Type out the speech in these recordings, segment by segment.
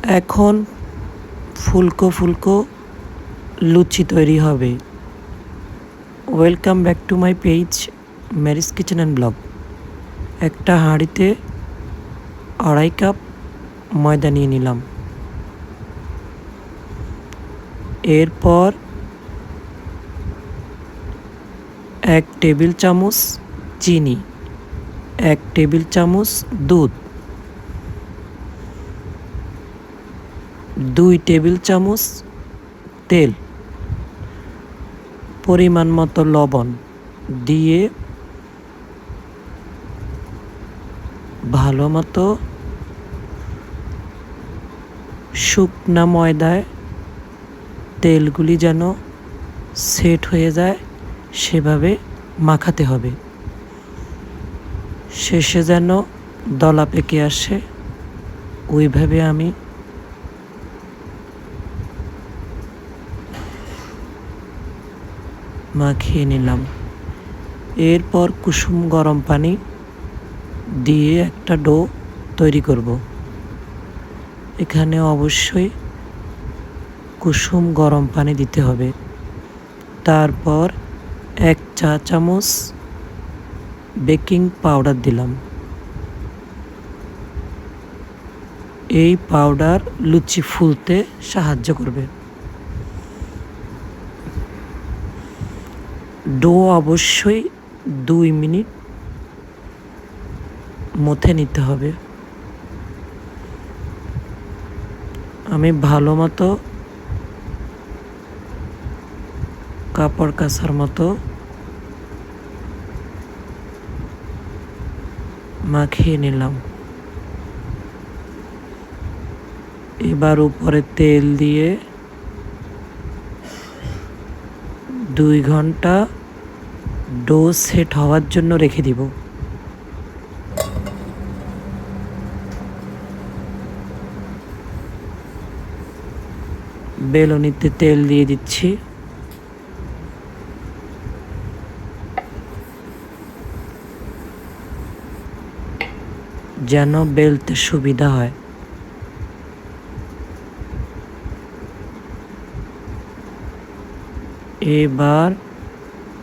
এখন ফুলকো ফুলকো লুচি তৈরি হবে। Welcome back to my page marriage kitchen and blog. একটা হাঁড়িতে 2.5 কাপ ময়দা নিয়ে নিলাম। এরপর 1 টেবিল চামচ চিনি, 1 টেবিল চামচ দুধ, 2 টেবিল চামচ তেল, পরিমাণ মতো লবণ দিয়ে ভালো মতো শুকনা ময়দায় তেলগুলি যেন সেট হয়ে যায় সেভাবে মাখাতে হবে। শেষে যেন দলা পেকে আসে ওইভাবে আমি মাখিয়ে নিলাম। এরপর কুসুম গরম পানি দিয়ে একটা ডো তৈরি করব। এখানে অবশ্যই কুসুম গরম পানি দিতে হবে। তারপর 1 চা চামচ বেকিং পাউডার দিলাম। এই পাউডার লুচি ফুলতে সাহায্য করবে। ডো অবশ্যই 2 মিনিট মথে নিতে হবে। আমি ভালো মতো কাপড় কাচার মতো মাখিয়ে নিলাম। এবার উপরে তেল দিয়ে 2 ঘন্টা ডো সেট হওয়ার জন্য রেখে দিব। বেলুনিতে তেল দিয়ে দিচ্ছি। যেন বেলতে সুবিধা হয়। এবার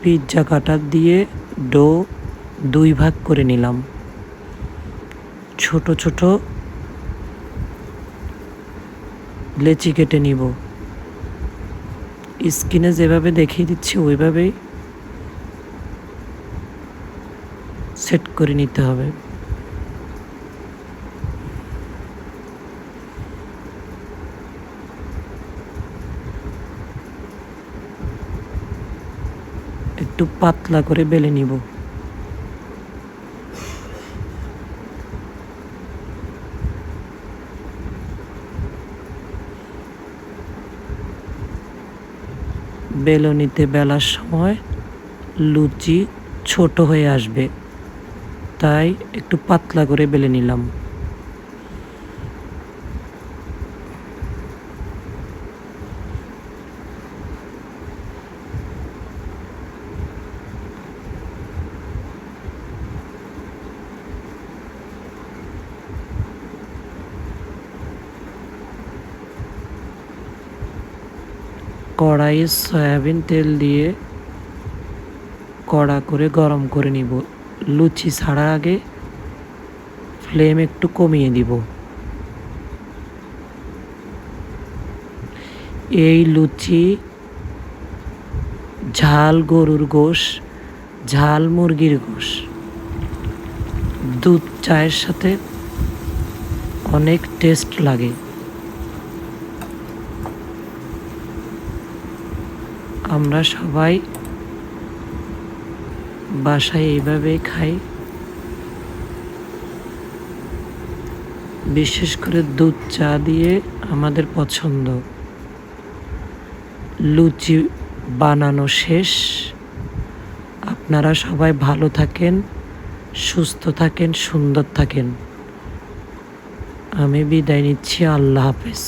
পিৎজা কাটার দিয়ে ডো 2 ভাগ করে নিলাম। ছোট ছোট লেচি কেটে নিব। স্ক্রিনে যেভাবে দেখিয়ে দিচ্ছি ওইভাবেই সেট করে নিতে হবে। একটু পাতলা করে বেলে নিব। বেলুনিতে বেলার সময় লুচি ছোট হয়ে আসবে, তাই একটু পাতলা করে বেলে নিলাম। কড়াইয়ে সয়াবিন তেল দিয়ে কড়া করে গরম করে নিব। লুচি ছাড়ার আগে ফ্লেম একটু কমিয়ে দিব। এই লুচি ঝাল গরুর গোশ, ঝাল মুরগির গোশ, দুধ চায়ের সাথে অনেক টেস্ট লাগে। আমরা সবাই বাসায় এইভাবেই খাই। বিশেষ করে দুধ চা দিয়ে আমাদের পছন্দ। লুচি বানানো শেষ। আপনারা সবাই ভালো থাকেন, সুস্থ থাকেন, সুন্দর থাকেন। আমি বিদায় নিচ্ছি। আল্লাহ হাফেজ।